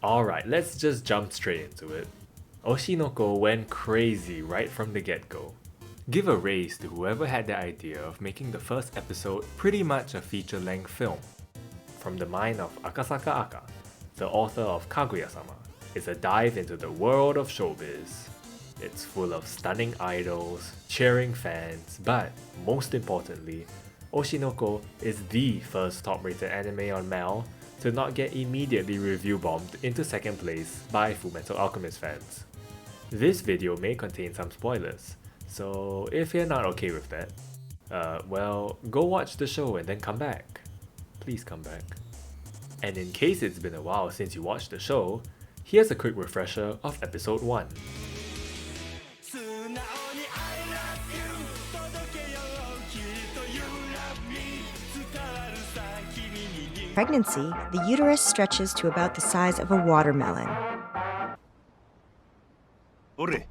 Alright, let's just jump straight into it. Oshinoko went crazy right from the get-go. Give a raise to whoever had the idea of making the first episode pretty much a feature-length film. From the mind of Akasaka Aka, the author of Kaguya-sama, is a dive into the world of showbiz. It's full of stunning idols, cheering fans, but most importantly, Oshinoko is the first top-rated anime on Mal to not get immediately review bombed into second place by Fullmetal Alchemist fans. This video may contain some spoilers, so if you're not okay with that, well, go watch the show and then come back. Please come back. And in case it's been a while since you watched the show, here's a quick refresher of episode 1. Pregnancy, the uterus stretches to about the size of a watermelon. Ore.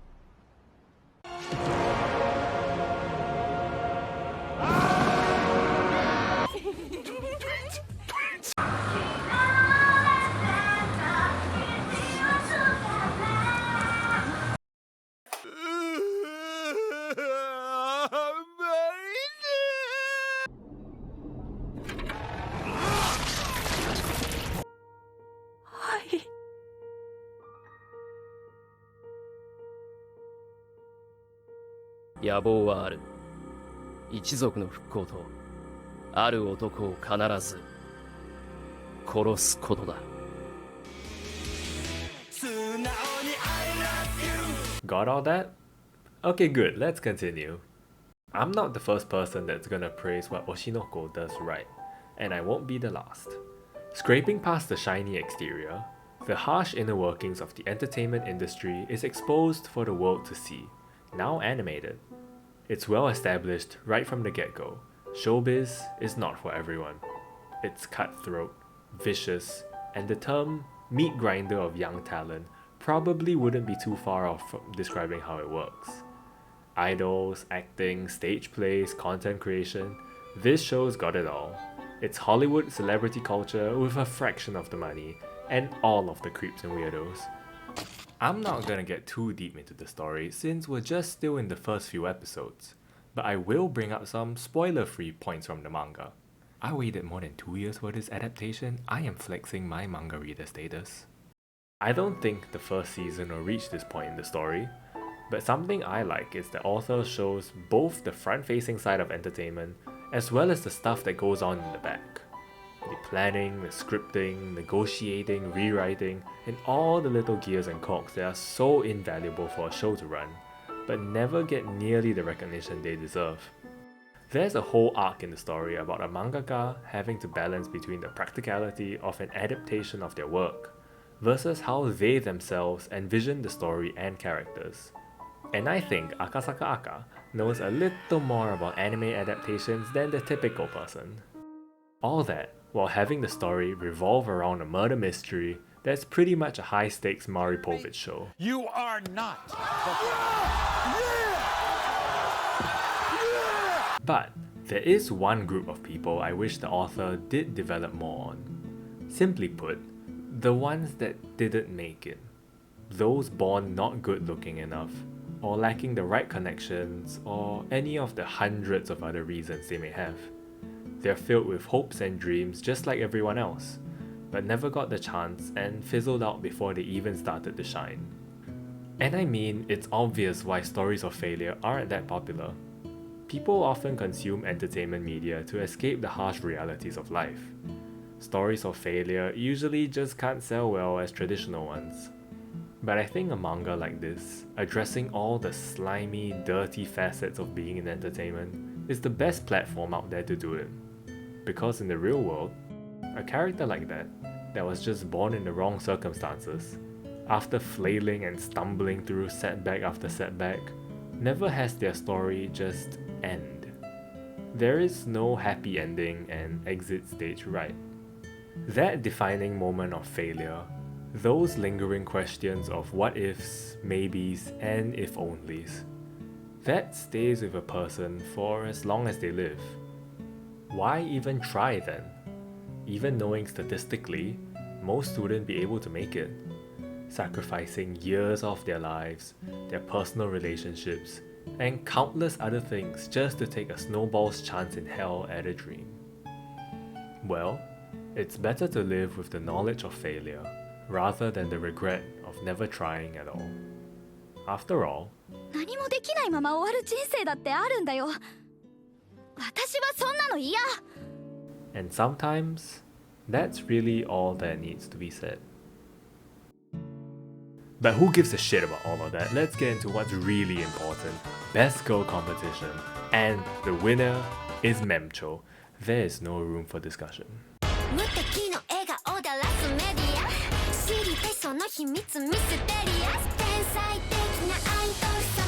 Got all that? Okay, good, let's continue. I'm not the first person that's gonna praise what Oshinoko does right, and I won't be the last. Scraping past the shiny exterior, the harsh inner workings of the entertainment industry is exposed for the world to see, now animated. It's well established right from the get-go. Showbiz is not for everyone. It's cutthroat, vicious, and the term meat grinder of young talent probably wouldn't be too far off from describing how it works. Idols, acting, stage plays, content creation, this show's got it all. It's Hollywood celebrity culture with a fraction of the money and all of the creeps and weirdos. I'm not gonna get too deep into the story since we're just still in the first few episodes, but I will bring up some spoiler-free points from the manga. I waited more than 2 years for this adaptation. I am flexing my manga reader status. I don't think the first season will reach this point in the story, but something I like is the author shows both the front-facing side of entertainment as well as the stuff that goes on in the back. The planning, the scripting, negotiating, rewriting, and all the little gears and cogs that are so invaluable for a show to run, but never get nearly the recognition they deserve. There's a whole arc in the story about a mangaka having to balance between the practicality of an adaptation of their work versus how they themselves envision the story and characters. And I think Akasaka Aka knows a little more about anime adaptations than the typical person. All that while having the story revolve around a murder mystery that's pretty much a high-stakes Maury Povich show. You are not. But there is one group of people I wish the author did develop more on. Simply put, the ones that didn't make it. Those born not good looking enough, or lacking the right connections, or any of the hundreds of other reasons they may have. They're filled with hopes and dreams just like everyone else, but never got the chance and fizzled out before they even started to shine. And I mean, it's obvious why stories of failure aren't that popular. People often consume entertainment media to escape the harsh realities of life. Stories of failure usually just can't sell well as traditional ones. But I think a manga like this, addressing all the slimy, dirty facets of being in entertainment, is the best platform out there to do it. Because in the real world, a character like that was just born in the wrong circumstances, after flailing and stumbling through setback after setback, never has their story just end. There is no happy ending and exit stage right. That defining moment of failure, those lingering questions of what ifs, maybes, and if onlys, that stays with a person for as long as they live. Why even try then? Even knowing statistically, most wouldn't be able to make it, sacrificing years of their lives, their personal relationships, and countless other things just to take a snowball's chance in hell at a dream. Well, it's better to live with the knowledge of failure rather than the regret of never trying at all. After all, 何もできないまま終わる人生だってあるんだよ。私はそんなの嫌。 and sometimes that's really all that needs to be said. But who gives a shit about all of that? Let's get into what's really important. Best girl competition. And the winner is Memcho. There is no room for discussion. 無敵の笑顔だラスメディア知りたいその秘密ミステリアス天才的な愛と